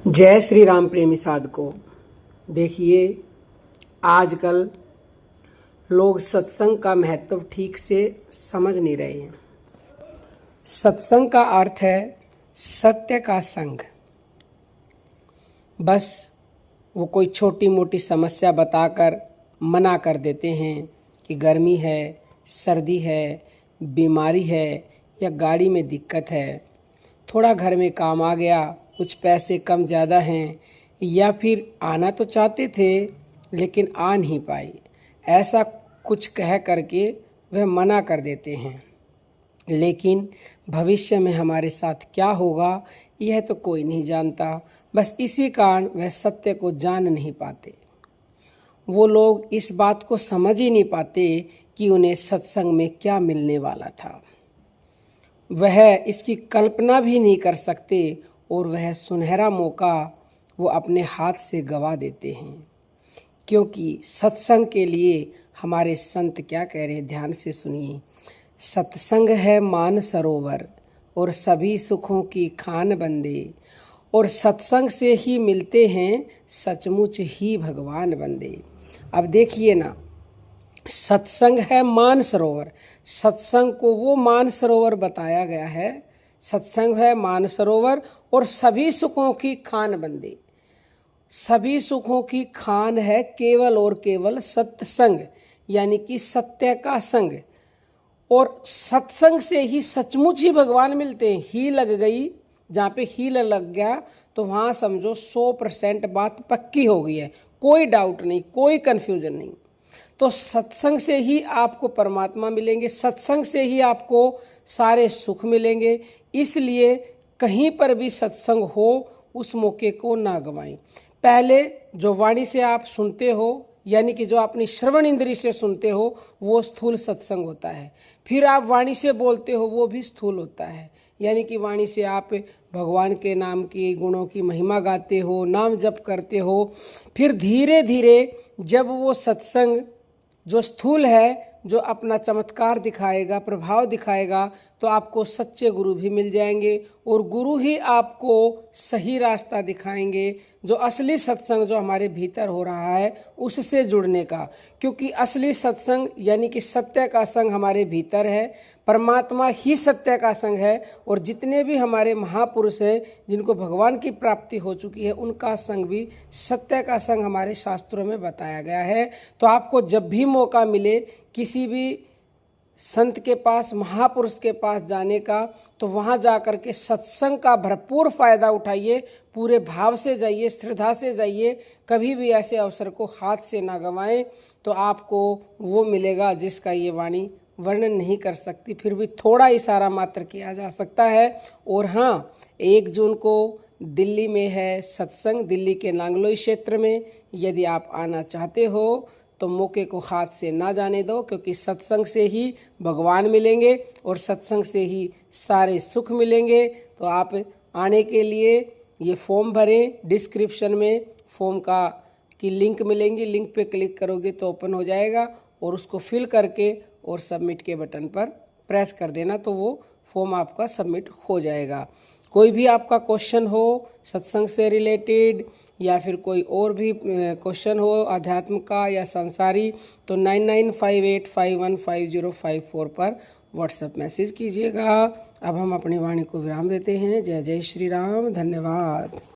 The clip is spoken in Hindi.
जय श्री राम प्रेमी साधकों। देखिए, आजकल लोग सत्संग का महत्व ठीक से समझ नहीं रहे हैं। सत्संग का अर्थ है सत्य का संग। बस वो कोई छोटी मोटी समस्या बताकर मना कर देते हैं कि गर्मी है, सर्दी है, बीमारी है या गाड़ी में दिक्कत है, थोड़ा घर में काम आ गया, कुछ पैसे कम ज़्यादा हैं, या फिर आना तो चाहते थे लेकिन आ नहीं पाए, ऐसा कुछ कह करके वह मना कर देते हैं। लेकिन भविष्य में हमारे साथ क्या होगा यह तो कोई नहीं जानता। बस इसी कारण वह सत्य को जान नहीं पाते। वो लोग इस बात को समझ ही नहीं पाते कि उन्हें सत्संग में क्या मिलने वाला था। वह इसकी कल्पना भी नहीं कर सकते और वह सुनहरा मौका वो अपने हाथ से गवा देते हैं। क्योंकि सत्संग के लिए हमारे संत क्या कह रहे हैं, ध्यान से सुनिए। सत्संग है मान सरोवर और सभी सुखों की खान बंदे, और सत्संग से ही मिलते हैं सचमुच ही भगवान बंदे। अब देखिए ना, सत्संग है मान सरोवर। सत्संग को वो मान सरोवर बताया गया है। सत्संग है मान सरोवर और सभी सुखों की खान बंदे। सभी सुखों की खान है केवल और केवल सत्संग, यानी कि सत्य का संग। और सत्संग से ही सचमुच ही भगवान मिलते हैं। ही लग गई, जहाँ पे हील लग गया तो वहाँ समझो 100% बात पक्की हो गई है। कोई डाउट नहीं, कोई कन्फ्यूजन नहीं। तो सत्संग से ही आपको परमात्मा मिलेंगे, सत्संग से ही आपको सारे सुख मिलेंगे। इसलिए कहीं पर भी सत्संग हो उस मौके को ना गंवाएं। पहले जो वाणी से आप सुनते हो, यानी कि जो अपनी श्रवण इंद्री से सुनते हो, वो स्थूल सत्संग होता है। फिर आप वाणी से बोलते हो, वो भी स्थूल होता है। यानी कि वाणी से आप भगवान के नाम की गुणों की महिमा गाते हो, नाम जप करते हो। फिर धीरे धीरे जब वो सत्संग जो स्थूल है, जो अपना चमत्कार दिखाएगा, प्रभाव दिखाएगा, तो आपको सच्चे गुरु भी मिल जाएंगे और गुरु ही आपको सही रास्ता दिखाएंगे, जो असली सत्संग जो हमारे भीतर हो रहा है उससे जुड़ने का। क्योंकि असली सत्संग यानी कि सत्य का संग हमारे भीतर है। परमात्मा ही सत्य का संग है। और जितने भी हमारे महापुरुष हैं जिनको भगवान की प्राप्ति हो चुकी है, उनका संग भी सत्य का संग हमारे शास्त्रों में बताया गया है। तो आपको जब भी मौका मिले किसी भी संत के पास, महापुरुष के पास जाने का, तो वहाँ जाकर के सत्संग का भरपूर फायदा उठाइए। पूरे भाव से जाइए, श्रद्धा से जाइए। कभी भी ऐसे अवसर को हाथ से ना गंवाएं। तो आपको वो मिलेगा जिसका ये वाणी वर्णन नहीं कर सकती। फिर भी थोड़ा इशारा मात्र किया जा सकता है। और हाँ, 1 जून को दिल्ली में है सत्संग, दिल्ली के नांगलोई क्षेत्र में। यदि आप आना चाहते हो तो मौके को हाथ से ना जाने दो, क्योंकि सत्संग से ही भगवान मिलेंगे और सत्संग से ही सारे सुख मिलेंगे। तो आप आने के लिए ये फॉर्म भरें। डिस्क्रिप्शन में फॉर्म की लिंक मिलेंगी, लिंक पे क्लिक करोगे तो ओपन हो जाएगा, और उसको फिल करके और सबमिट के बटन पर प्रेस कर देना, तो वो फॉर्म आपका सबमिट हो जाएगा। कोई भी आपका क्वेश्चन हो सत्संग से रिलेटेड, या फिर कोई और भी क्वेश्चन हो आध्यात्म का या संसारी, तो 9958515054 पर व्हाट्सएप मैसेज कीजिएगा। अब हम अपनी वाणी को विराम देते हैं। जय जय श्री राम। धन्यवाद।